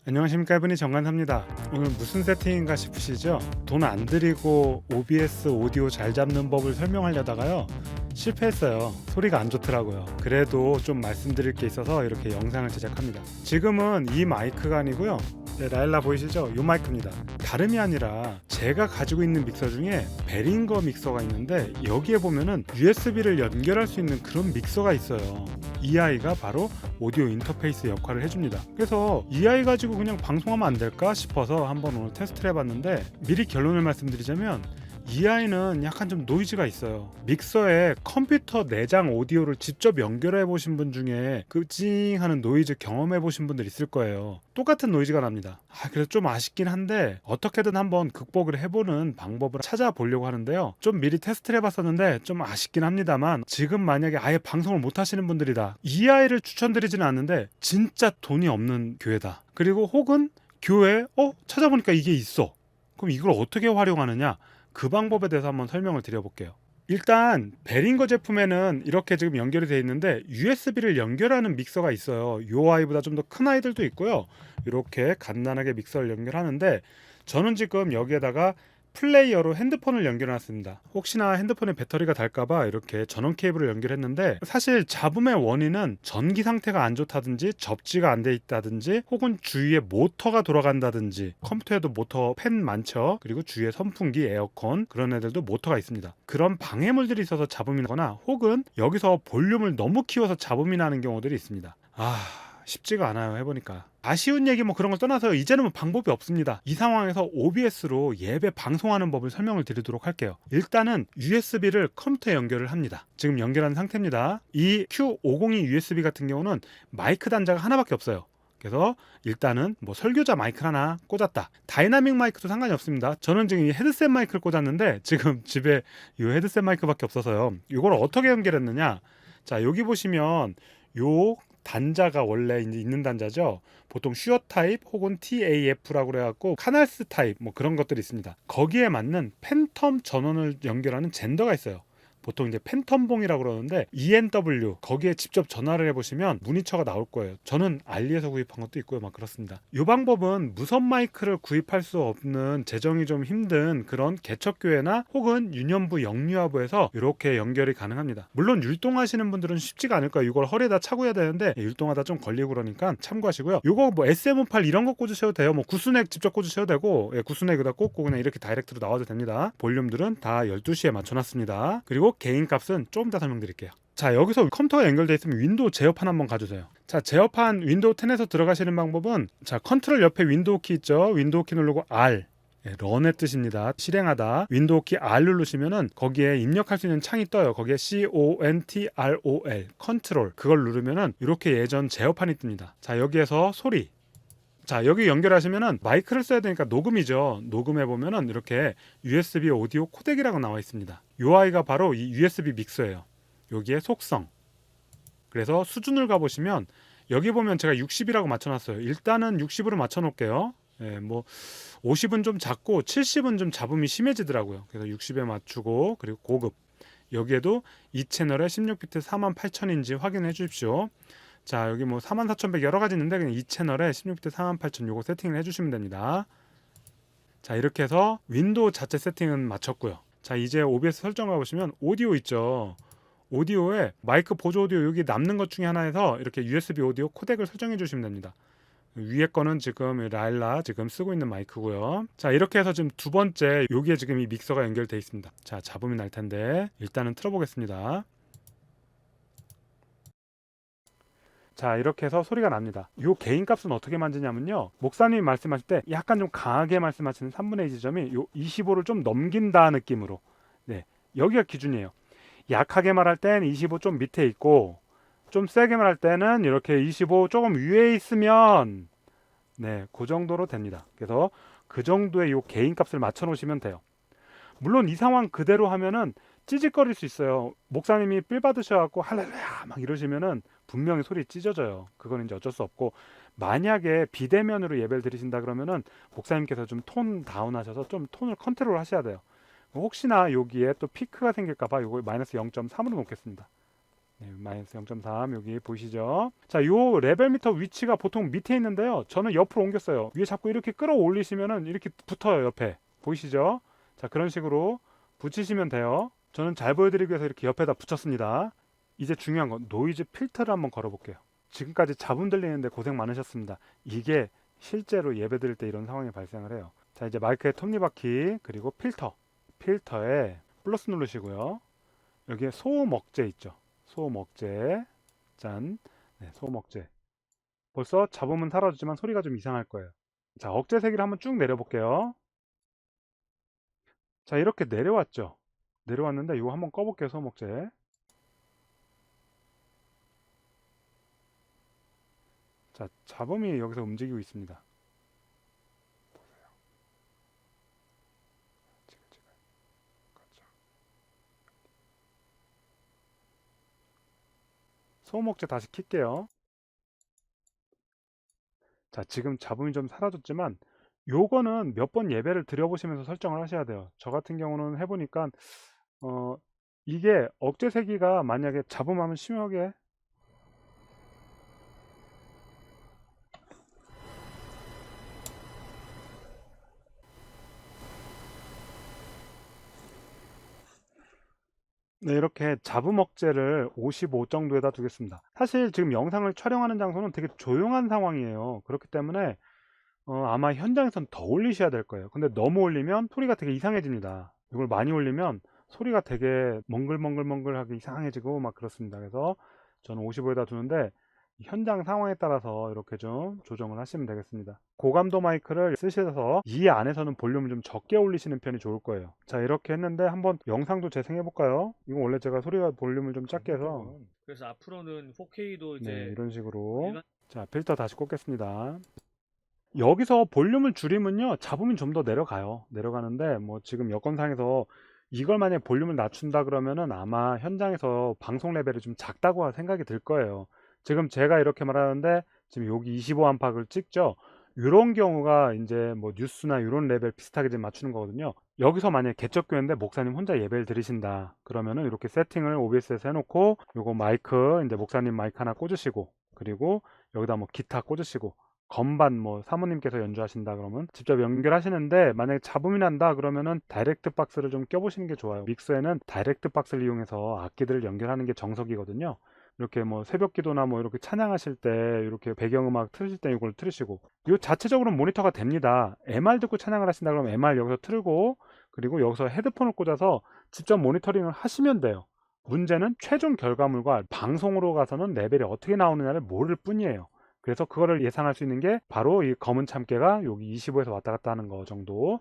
안녕하십니까, 이분이 정관사입니다. 오늘 무슨 세팅인가 싶으시죠? 돈 안 들이고 OBS 오디오 잘 잡는 법을 설명하려다가요 실패했어요. 소리가 안 좋더라고요. 그래도 좀 말씀드릴 게 있어서 이렇게 영상을 제작합니다. 지금은 이 마이크가 아니고요, 라일라 보이시죠? 이 마이크입니다. 다름이 아니라 제가 가지고 있는 믹서 중에 베링거 믹서가 있는데, 여기에 보면은 USB를 연결할 수 있는 그런 믹서가 있어요. 이 아이가 바로 오디오 인터페이스 역할을 해줍니다. 그래서 이 아이 가지고 그냥 방송하면 안 될까 싶어서 한번 오늘 테스트를 해봤는데, 미리 결론을 말씀드리자면 이 아이는 약간 좀 노이즈가 있어요. 믹서에 컴퓨터 내장 오디오를 직접 연결해 보신 분 중에 그 찡하는 노이즈 경험해 보신 분들 있을 거예요. 똑같은 노이즈가 납니다. 그래서 좀 아쉽긴 한데 어떻게든 한번 극복을 해보는 방법을 찾아보려고 하는데요. 좀 미리 테스트를 해봤었는데 좀 아쉽긴 합니다만, 지금 만약에 아예 방송을 못 하시는 분들이다, 이 아이를 추천드리지는 않는데 진짜 돈이 없는 교회다, 그리고 혹은 교회에 찾아보니까 이게 있어, 그럼 이걸 어떻게 활용하느냐, 그 방법에 대해서 한번 설명을 드려볼게요. 일단 베링거 제품에는 이렇게 지금 연결이 되어 있는데 USB를 연결하는 믹서가 있어요. 이 아이보다 좀 더 큰 아이들도 있고요. 이렇게 간단하게 믹서를 연결하는데, 저는 지금 여기에다가 플레이어로 핸드폰을 연결해놨습니다. 혹시나 핸드폰에 배터리가 닳을까봐 이렇게 전원 케이블을 연결했는데, 사실 잡음의 원인은 전기 상태가 안 좋다든지 접지가 안 돼 있다든지 혹은 주위에 모터가 돌아간다든지, 컴퓨터에도 모터 팬 많죠. 그리고 주위에 선풍기, 에어컨, 그런 애들도 모터가 있습니다. 그런 방해물들이 있어서 잡음이 나거나 혹은 여기서 볼륨을 너무 키워서 잡음이 나는 경우들이 있습니다. 쉽지가 않아요, 해보니까. 아쉬운 얘기 그런 걸 떠나서 이제는 방법이 없습니다. 이 상황에서 OBS로 예배 방송하는 법을 설명을 드리도록 할게요. 일단은 USB를 컴퓨터에 연결을 합니다. 지금 연결한 상태입니다. 이 Q502 USB 같은 경우는 마이크 단자가 하나밖에 없어요. 그래서 일단은 설교자 마이크 하나 꽂았다. 다이나믹 마이크도 상관이 없습니다. 저는 지금 이 헤드셋 마이크를 꽂았는데 지금 집에 이 헤드셋 마이크밖에 없어서요. 이걸 어떻게 연결했느냐, 자, 여기 보시면 요 단자가 원래 이제 있는 단자죠. 보통 슈어 타입 혹은 TAF라고 그래갖고 카날스 타입 그런 것들이 있습니다. 거기에 맞는 팬텀 전원을 연결하는 젠더가 있어요. 보통 이제 팬텀봉이라고 그러는데 ENW, 거기에 직접 전화를 해보시면 모니터가 나올 거예요. 저는 알리에서 구입한 것도 있고요, 그렇습니다. 이 방법은 무선 마이크를 구입할 수 없는 재정이 좀 힘든 그런 개척교회나 혹은 유년부, 영유아부에서 이렇게 연결이 가능합니다. 물론 율동하시는 분들은 쉽지가 않을 거예요. 이걸 허리에다 차고 해야 되는데 율동하다 좀 걸리고 그러니까 참고하시고요. 이거 SM58 이런 거 꽂으셔도 돼요. 구스넥 직접 꽂으셔도 되고, 구스넥에다 꽂고 그냥 이렇게 다이렉트로 나와도 됩니다. 볼륨들은 다 12시에 맞춰놨습니다. 그리고 개인 값은 좀 이따 설명드릴게요. 자, 여기서 컴퓨터가 연결되어 있으면 윈도우 제어판 한번 가주세요. 자, 제어판 윈도우 10에서 들어가시는 방법은, 자, 컨트롤 옆에 윈도우 키 있죠. 윈도우 키 누르고 R, 런의 뜻입니다. 실행하다. 윈도우 키 R 누르시면은 거기에 입력할 수 있는 창이 떠요. 거기에 CONTROL, 컨트롤, 그걸 누르면은 이렇게 예전 제어판이 뜹니다. 자, 여기에서 소리, 자, 여기 연결하시면은 마이크를 써야 되니까 녹음이죠. 녹음해 보면은 이렇게 USB 오디오 코덱이라고 나와 있습니다. 이 아이가 바로 이 USB 믹서예요. 여기에 속성. 그래서 수준을 가 보시면 여기 보면 제가 60이라고 맞춰놨어요. 일단은 60으로 맞춰놓을게요. 50은 좀 작고 70은 좀 잡음이 심해지더라고요. 그래서 60에 맞추고, 그리고 고급. 여기에도 이 채널에 16비트 48,000인지 확인해 주십시오. 자, 여기 44,100 여러 가지 있는데 그냥 이 채널에 16비트 48,000 요거 세팅을 해주시면 됩니다. 자, 이렇게 해서 윈도우 자체 세팅은 마쳤고요. 자, 이제 OBS 설정 가보시면 오디오 있죠. 오디오에 마이크 보조 오디오 여기 남는 것 중에 하나에서 이렇게 USB 오디오 코덱을 설정해 주시면 됩니다. 위에 거는 지금 라일라 지금 쓰고 있는 마이크고요. 자, 이렇게 해서 지금 두 번째 여기에 지금 이 믹서가 연결되어 있습니다. 자, 잡음이 날 텐데 일단은 틀어보겠습니다. 자, 이렇게 해서 소리가 납니다. 이 개인 값은 어떻게 만지냐면요, 목사님이 말씀하실 때 약간 좀 강하게 말씀하시는 3분의 2 지점이 요 25를 좀 넘긴다 느낌으로, 여기가 기준이에요. 약하게 말할 땐 25 좀 밑에 있고, 좀 세게 말할 때는 이렇게 25 조금 위에 있으면 그 정도로 됩니다. 그래서 그 정도의 요 개인 값을 맞춰 놓으시면 돼요. 물론 이 상황 그대로 하면은 찌직거릴 수 있어요. 목사님이 삘 받으셔갖고 할렐루야 막 이러시면은 분명히 소리 찢어져요. 그건 이제 어쩔 수 없고, 만약에 비대면으로 예배를 드리신다 그러면은 목사님께서 좀 톤 다운하셔서 좀 톤을 컨트롤 하셔야 돼요. 혹시나 여기에 또 피크가 생길까봐 요거 마이너스 0.3으로 놓겠습니다. 네, 마이너스 0.3 여기 보이시죠? 자, 요 레벨 미터 위치가 보통 밑에 있는데요. 저는 옆으로 옮겼어요. 위에 자꾸 이렇게 끌어올리시면은 이렇게 붙어요, 옆에. 보이시죠? 자, 그런 식으로 붙이시면 돼요. 저는 잘 보여드리기 위해서 이렇게 옆에다 붙였습니다. 이제 중요한 건 노이즈 필터를 한번 걸어볼게요. 지금까지 잡음 들리는데 고생 많으셨습니다. 이게 실제로 예배 드릴 때 이런 상황이 발생을 해요. 자, 이제 마이크의 톱니바퀴 그리고 필터에 플러스 누르시고요. 여기에 소음 억제 있죠. 소음 억제. 짠. 네, 소음 억제. 벌써 잡음은 사라지지만 소리가 좀 이상할 거예요. 자, 억제 세기를 한번 쭉 내려볼게요. 자, 이렇게 내려왔죠. 내려왔는데 이거 한번 꺼볼게요. 소음 억제. 자, 잡음이 여기서 움직이고 있습니다. 소음 억제 다시 킬게요. 자, 지금 잡음이 좀 사라졌지만 요거는 몇 번 예배를 드려보시면서 설정을 하셔야 돼요. 저 같은 경우는 해보니까 어, 이게 억제 세기가 만약에 잡음하면 심하게 네, 이렇게 잡음 억제를 55 정도에다 두겠습니다. 사실 지금 영상을 촬영하는 장소는 되게 조용한 상황이에요. 그렇기 때문에 아마 현장에선 더 올리셔야 될 거예요. 근데 너무 올리면 소리가 되게 이상해집니다. 이걸 많이 올리면 소리가 되게 멍글멍글멍글하게 이상해지고 막 그렇습니다. 그래서 저는 55에다 두는데 현장 상황에 따라서 이렇게 좀 조정을 하시면 되겠습니다. 고감도 마이크를 쓰셔서 이 안에서는 볼륨을 좀 적게 올리시는 편이 좋을 거예요. 자, 이렇게 했는데 한번 영상도 재생해 볼까요? 이거 원래 제가 소리가 볼륨을 좀 작게 해서 그래서 앞으로는 4K도 네, 이제 이런 식으로 일반 자, 필터 다시 꽂겠습니다. 여기서 볼륨을 줄이면요 잡음이 좀 더 내려가요. 내려가는데 뭐 지금 여건상에서 이걸 만약에 볼륨을 낮춘다 그러면은 아마 현장에서 방송 레벨이 좀 작다고 생각이 들 거예요. 지금 제가 이렇게 말하는데 지금 여기 25 안팎을 찍죠. 이런 경우가 이제 뭐 뉴스나 이런 레벨 비슷하게 지금 맞추는 거거든요. 여기서 만약에 개척교회인데 목사님 혼자 예배를 드리신다 그러면은 이렇게 세팅을 OBS에서 해놓고 요거 마이크 이제 목사님 마이크 하나 꽂으시고 그리고 여기다 뭐 기타 꽂으시고 건반 뭐 사모님께서 연주하신다 그러면 직접 연결하시는데 만약에 잡음이 난다 그러면은 다이렉트 박스를 좀 껴보시는 게 좋아요. 믹서에는 다이렉트 박스를 이용해서 악기들을 연결하는 게 정석이거든요. 이렇게 뭐 새벽 기도나 뭐 이렇게 찬양하실 때 이렇게 배경음악 틀으실 때 이걸 틀으시고 이 자체적으로는 모니터가 됩니다. MR 듣고 찬양을 하신다 그러면 MR 여기서 틀고 그리고 여기서 헤드폰을 꽂아서 직접 모니터링을 하시면 돼요. 문제는 최종 결과물과 방송으로 가서는 레벨이 어떻게 나오느냐를 모를 뿐이에요. 그래서 그거를 예상할 수 있는 게 바로 이 검은 참깨가 여기 25에서 왔다 갔다 하는 거 정도.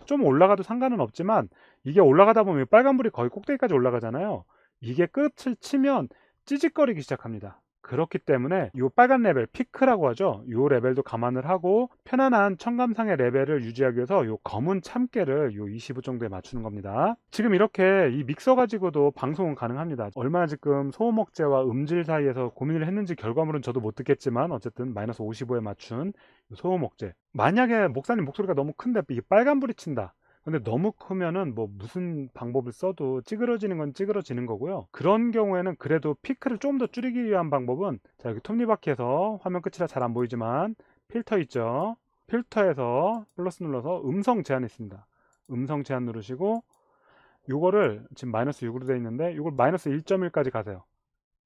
좀 올라가도 상관은 없지만 이게 올라가다 보면 빨간불이 거의 꼭대기까지 올라가잖아요. 이게 끝을 치면 찌직거리기 시작합니다. 그렇기 때문에 이 빨간 레벨 피크라고 하죠. 이 레벨도 감안을 하고 편안한 청감상의 레벨을 유지하기 위해서 이 검은 참깨를 이 25 정도에 맞추는 겁니다. 지금 이렇게 이 믹서 가지고도 방송은 가능합니다. 얼마나 지금 소음 억제와 음질 사이에서 고민을 했는지 결과물은 저도 못 듣겠지만 어쨌든 마이너스 55에 맞춘 소음 억제. 만약에 목사님 목소리가 너무 큰데 이 빨간불이 친다. 근데 너무 크면은 뭐 무슨 방법을 써도 찌그러지는 건 찌그러지는 거고요. 그런 경우에는 그래도 피크를 좀 더 줄이기 위한 방법은 자, 여기 톱니바퀴에서 화면 끝이라 잘 안 보이지만 필터 있죠. 필터에서 플러스 눌러서 음성 제한 있습니다. 음성 제한 누르시고 요거를 지금 마이너스 6으로 되어 있는데 이걸 마이너스 1.1까지 가세요.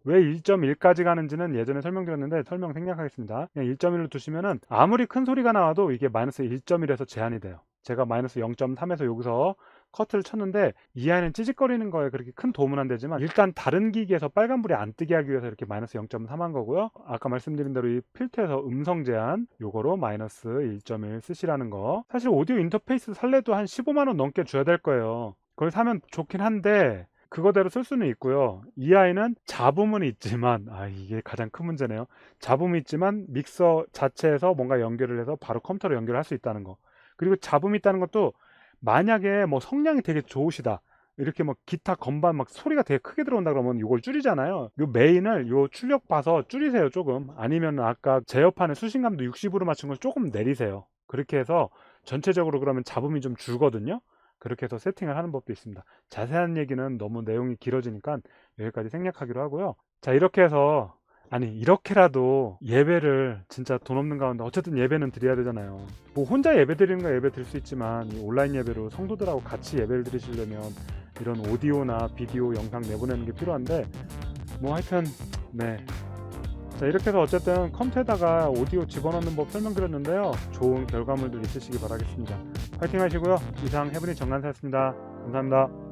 왜 1.1까지 가는지는 예전에 설명드렸는데 설명 생략하겠습니다. 그냥 1.1로 두시면은 아무리 큰 소리가 나와도 이게 마이너스 1.1에서 제한이 돼요. 제가 마이너스 0.3에서 여기서 커트를 쳤는데 이 아이는 찌직거리는 거에 그렇게 큰 도움은 안 되지만 일단 다른 기기에서 빨간불이 안 뜨게 하기 위해서 이렇게 마이너스 0.3 한 거고요. 아까 말씀드린 대로 이 필터에서 음성 제한 요거로 마이너스 1.1 쓰시라는 거. 사실 오디오 인터페이스 살래도 한 15만 원 넘게 줘야 될 거예요. 그걸 사면 좋긴 한데 그거대로 쓸 수는 있고요. 이 아이는 잡음은 있지만 이게 가장 큰 문제네요. 잡음이 있지만 믹서 자체에서 뭔가 연결을 해서 바로 컴퓨터로 연결할 수 있다는 거. 그리고 잡음이 있다는 것도 만약에 뭐 성량이 되게 좋으시다. 이렇게 뭐 기타 건반 막 소리가 되게 크게 들어온다 그러면 이걸 줄이잖아요. 요 메인을 요 출력 봐서 줄이세요 조금. 아니면 아까 제어판의 수신감도 60으로 맞춘 걸 조금 내리세요. 그렇게 해서 전체적으로 그러면 잡음이 좀 줄거든요. 그렇게 해서 세팅을 하는 법도 있습니다. 자세한 얘기는 너무 내용이 길어지니까 여기까지 생략하기로 하고요. 자, 이렇게 해서 이렇게라도 예배를 진짜 돈 없는 가운데 어쨌든 예배는 드려야 되잖아요. 뭐 혼자 예배 드리는 거 예배 드릴 수 있지만 이 온라인 예배로 성도들하고 같이 예배를 드리시려면 이런 오디오나 비디오 영상 내보내는 게 필요한데 뭐 하여튼 네. 자, 이렇게 해서 어쨌든 컴퓨터에다가 오디오 집어넣는 법 설명드렸는데요. 좋은 결과물들 있으시기 바라겠습니다. 파이팅 하시고요. 이상 해븐이 정관사였습니다. 감사합니다.